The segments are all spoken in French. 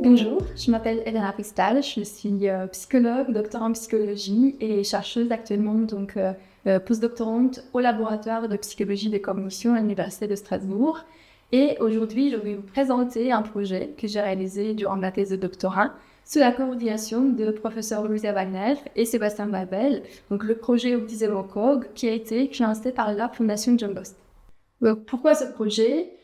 Bonjour, je m'appelle Elena Pistal, je suis psychologue, doctorante en psychologie et chercheuse actuellement, postdoctorante au laboratoire de psychologie des cognitions à l'Université de Strasbourg. Et aujourd'hui, je vais vous présenter un projet que j'ai réalisé durant ma thèse de doctorat sous la coordination de professeurs Louisa Wagner et Sébastien Babel, donc le projet Autism au COG qui a été financé par la Fondation John Boston. Donc, pourquoi ce projet ?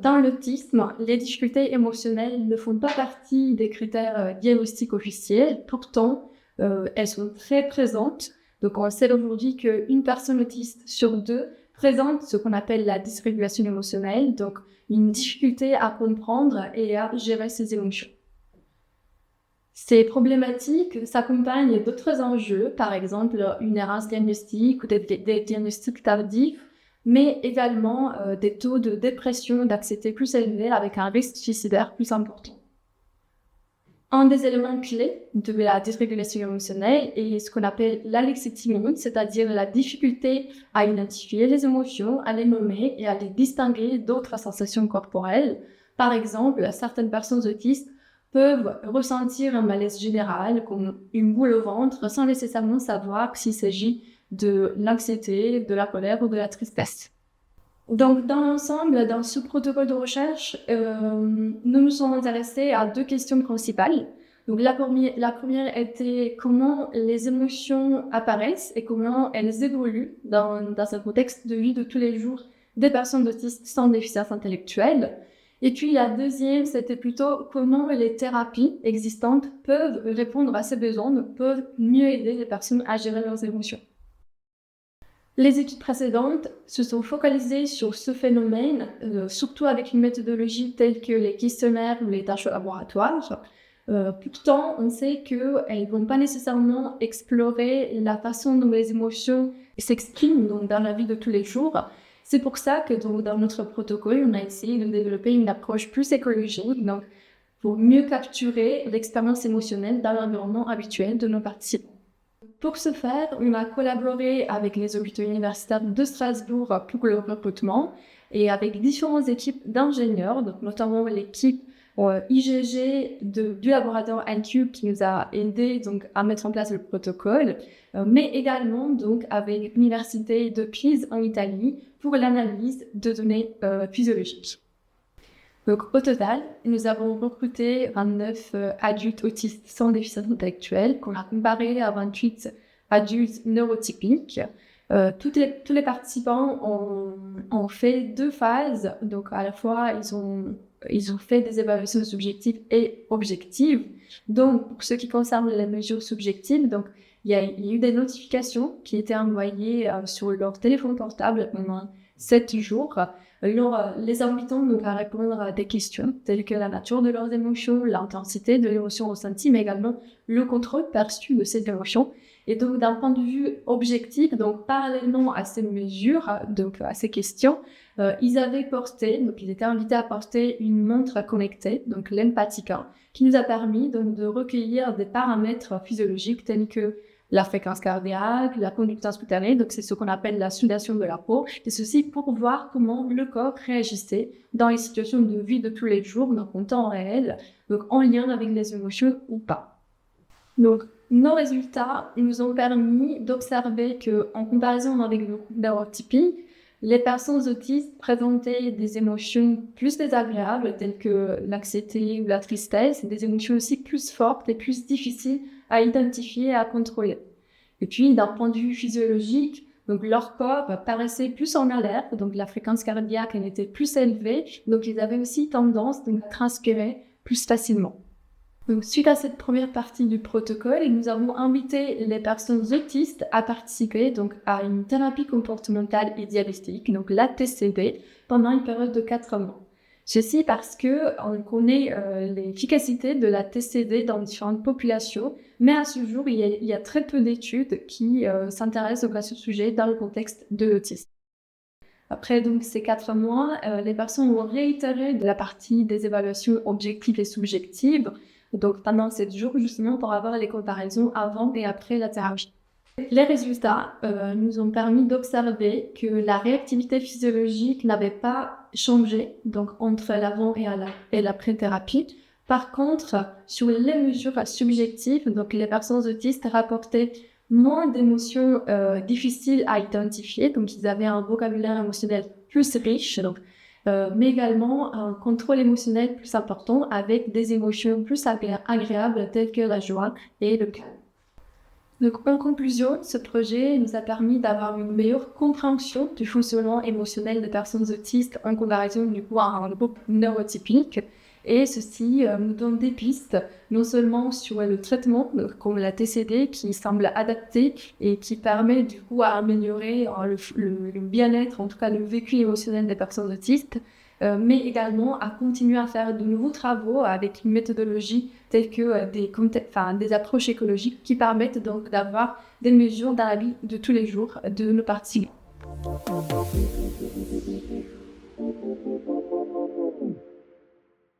Dans l'autisme, les difficultés émotionnelles ne font pas partie des critères diagnostiques officiels. Pourtant, elles sont très présentes. Donc, on sait aujourd'hui qu'une personne autiste sur deux présente ce qu'on appelle la dysrégulation émotionnelle, donc une difficulté à comprendre et à gérer ses émotions. Ces problématiques s'accompagnent d'autres enjeux, par exemple une errance diagnostique ou des diagnostics tardifs, mais également des taux de dépression, d'anxiété plus élevés avec un risque suicidaire plus important. Un des éléments clés de la dysrégulation émotionnelle est ce qu'on appelle l'alexithymie, c'est-à-dire la difficulté à identifier les émotions, à les nommer et à les distinguer d'autres sensations corporelles. Par exemple, certaines personnes autistes peuvent ressentir un malaise général, comme une boule au ventre, sans nécessairement savoir s'il s'agit de l'anxiété, de la colère ou de la tristesse. Donc, dans l'ensemble, dans ce protocole de recherche, nous nous sommes intéressés à deux questions principales. Donc, la première était comment les émotions apparaissent et comment elles évoluent dans un contexte de vie de tous les jours des personnes autistes sans déficience intellectuelle. Et puis, la deuxième, c'était plutôt comment les thérapies existantes peuvent répondre à ces besoins, peuvent mieux aider les personnes à gérer leurs émotions. Les études précédentes se sont focalisées sur ce phénomène, surtout avec une méthodologie telle que les questionnaires ou les tâches au laboratoire. Pourtant, on sait qu'elles ne vont pas nécessairement explorer la façon dont les émotions s'expriment dans la vie de tous les jours. C'est pour ça que dans notre protocole, on a essayé de développer une approche plus écologique, donc pour mieux capturer l'expérience émotionnelle dans l'environnement habituel de nos participants. Pour ce faire, on a collaboré avec les hôpitaux universitaires de Strasbourg pour le recrutement et avec différentes équipes d'ingénieurs, donc notamment l'équipe IGG du laboratoire N-Cube qui nous a aidé à mettre en place le protocole, mais également avec l'université de Pise en Italie pour l'analyse de données physiologiques. Donc, au total, nous avons recruté 29 adultes autistes sans déficience intellectuelle qu'on a comparé à 28 adultes neurotypiques. Tous les participants ont fait deux phases. Donc, à la fois, ils ont fait des évaluations subjectives et objectives. Donc, pour ce qui concerne les mesures subjectives, il y a eu des notifications qui étaient envoyées sur leur téléphone portable pendant 7 jours. Alors, les invitant à répondre à des questions telles que la nature de leurs émotions, l'intensité de l'émotion ressentie, mais également le contrôle perçu de ces émotions. Et donc, d'un point de vue objectif, parallèlement à ces mesures, à ces questions, ils étaient invités à porter une montre connectée, donc l'Empatica, qui nous a permis de recueillir des paramètres physiologiques tels que la fréquence cardiaque, la conductance cutanée, donc c'est ce qu'on appelle la sudation de la peau, et ceci pour voir comment le corps réagissait dans les situations de vie de tous les jours, en temps réel, donc en lien avec les émotions ou pas. Donc, nos résultats nous ont permis d'observer qu'en comparaison avec le groupe neurotypique, les personnes autistes présentaient des émotions plus désagréables, telles que l'anxiété ou la tristesse, des émotions aussi plus fortes et plus difficiles à identifier et à contrôler. Et puis, d'un point de vue physiologique, leur corps paraissait plus en alerte, donc la fréquence cardiaque elle était plus élevée, donc ils avaient aussi tendance à transpirer plus facilement. Donc, suite à cette première partie du protocole, nous avons invité les personnes autistes à participer à une thérapie comportementale et dialectique, donc la TCD, pendant une période de 4 mois. Ceci parce qu'on connaît l'efficacité de la TCD dans différentes populations, mais à ce jour, il y a très peu d'études qui s'intéressent à ce sujet dans le contexte de l'autisme. Après ces 4 mois, les personnes ont réitéré de la partie des évaluations objectives et subjectives, pendant 7 jours justement pour avoir les comparaisons avant et après la thérapie. Les résultats nous ont permis d'observer que la réactivité physiologique n'avait pas changé entre l'avant et l'après-thérapie. Par contre, sur les mesures subjectives, donc les personnes autistes rapportaient moins d'émotions difficiles à identifier, donc ils avaient un vocabulaire émotionnel plus riche, donc, mais également un contrôle émotionnel plus important avec des émotions plus agréables telles que la joie et le calme. Donc, en conclusion, ce projet nous a permis d'avoir une meilleure compréhension du fonctionnement émotionnel des personnes autistes en comparaison du coup à un groupe neurotypique. Et ceci nous donne des pistes, non seulement sur le traitement, comme la TCD, qui semble adapté et qui permet du coup à améliorer le bien-être, en tout cas le vécu émotionnel des personnes autistes, mais également à continuer à faire de nouveaux travaux avec une méthodologie telle que des approches écologiques qui permettent donc d'avoir des mesures dans la vie de tous les jours de nos participants.